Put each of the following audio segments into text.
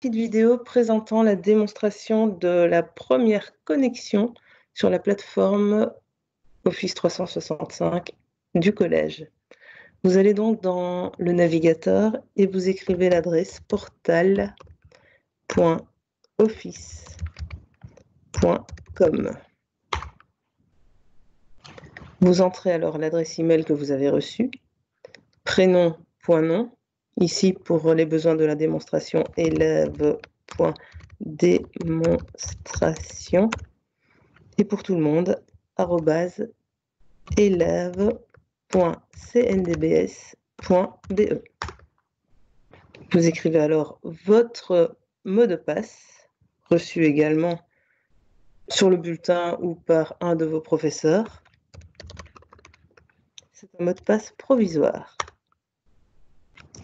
petite vidéo présentant la démonstration de la première connexion sur la plateforme Office 365 du collège. Vous allez donc dans le navigateur et vous écrivez l'adresse portal.office.com. Vous entrez alors l'adresse email que vous avez reçue, prénom.nom, ici pour les besoins de la démonstration, élève.démonstration, et pour tout le monde, @élève.cndbs.be. Vous écrivez alors votre mot de passe, reçu également sur le bulletin ou par un de vos professeurs. C'est un mot de passe provisoire.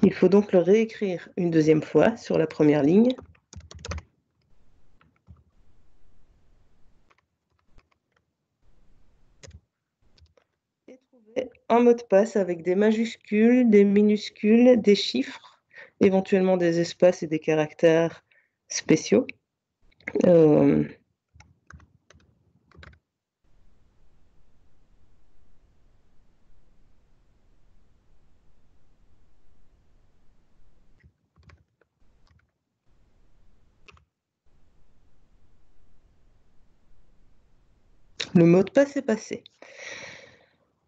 Il faut donc le réécrire une deuxième fois sur la première ligne. Et trouver un mot de passe avec des majuscules, des minuscules, des chiffres, éventuellement des espaces et des caractères spéciaux. Le mot de passe est passé.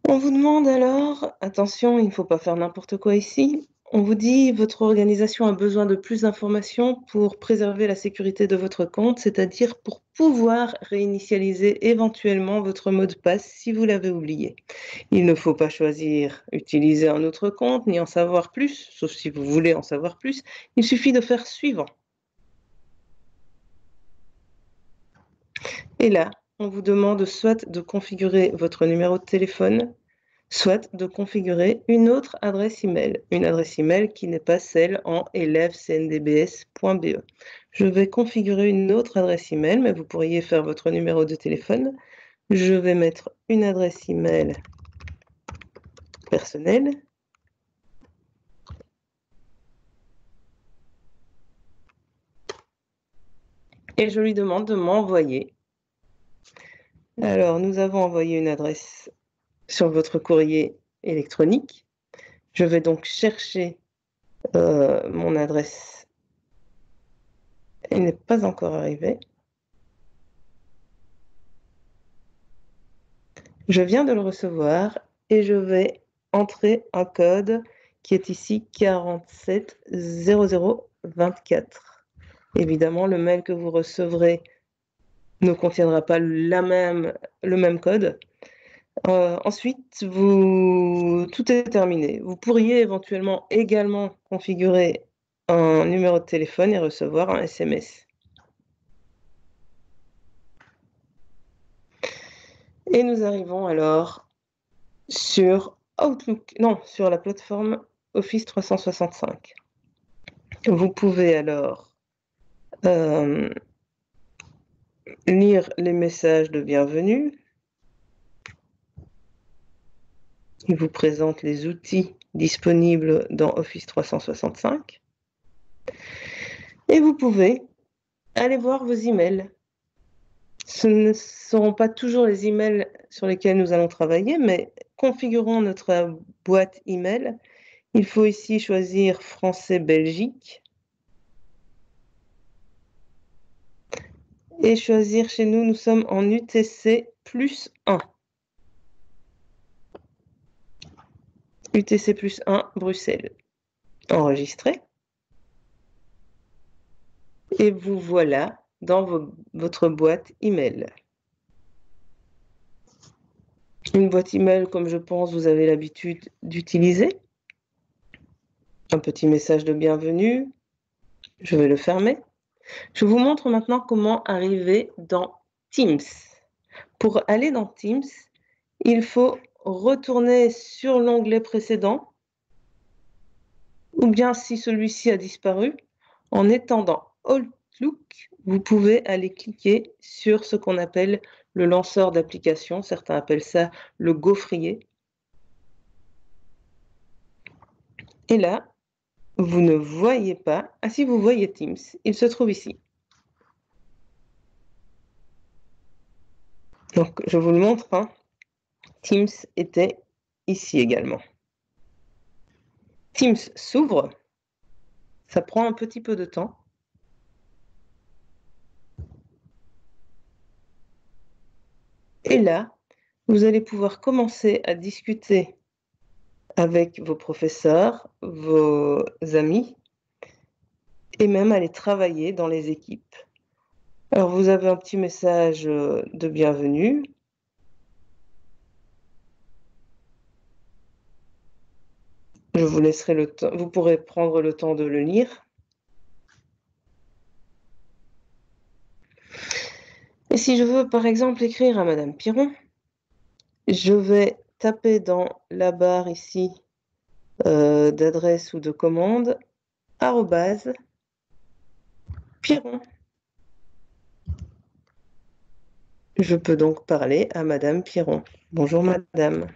On vous demande alors, attention, il ne faut pas faire n'importe quoi ici, on vous dit votre organisation a besoin de plus d'informations pour préserver la sécurité de votre compte, c'est-à-dire pour pouvoir réinitialiser éventuellement votre mot de passe si vous l'avez oublié. Il ne faut pas choisir utiliser un autre compte ni en savoir plus, sauf si vous voulez en savoir plus, il suffit de faire suivant. Et là, on vous demande soit de configurer votre numéro de téléphone, soit de configurer une autre adresse email, une adresse email qui n'est pas celle en élève.cndbs.be. Je vais configurer une autre adresse email, mais vous pourriez faire votre numéro de téléphone. Je vais mettre une adresse email personnelle. Et je lui demande de m'envoyer. Alors, nous avons envoyé une adresse sur votre courrier électronique. Je vais donc chercher mon adresse. Elle n'est pas encore arrivée. Je viens de le recevoir et je vais entrer un code qui est ici 470024. Évidemment, le mail que vous recevrez ne contiendra pas le même code. Ensuite, tout est terminé. Vous pourriez éventuellement également configurer un numéro de téléphone et recevoir un SMS. Et nous arrivons alors sur Outlook, non, sur la plateforme Office 365. Vous pouvez alors lire les messages de bienvenue. Il vous présente les outils disponibles dans Office 365. Et vous pouvez aller voir vos emails. Ce ne seront pas toujours les emails sur lesquels nous allons travailler, mais configurons notre boîte email. Il faut ici choisir Français-Belgique et choisir chez nous, nous sommes en UTC plus 1. UTC plus 1, Bruxelles. Enregistré. Et vous voilà dans votre boîte email. Une boîte email, comme je pense vous avez l'habitude d'utiliser. Un petit message de bienvenue. Je vais le fermer. Je vous montre maintenant comment arriver dans Teams. Pour aller dans Teams, il faut retourner sur l'onglet précédent, ou bien si celui-ci a disparu, en étant dans Outlook, vous pouvez aller cliquer sur ce qu'on appelle le lanceur d'application. Certains appellent ça le gaufrier. Et là, Vous ne voyez pas. Ah si, vous voyez Teams. Il se trouve ici. Donc, je vous le montre, hein. Teams était ici également. Teams s'ouvre. Ça prend un petit peu de temps. Et là, vous allez pouvoir commencer à discuter avec vos professeurs, vos amis, et même aller travailler dans les équipes. Alors, vous avez un petit message de bienvenue. Je vous laisserai le temps, vous pourrez prendre le temps de le lire. Et si je veux, par exemple, écrire à Madame Piron, je vais taper dans la barre ici d'adresse ou de commande, arrobase, Piron. Je peux donc parler à Madame Piron. Bonjour Madame.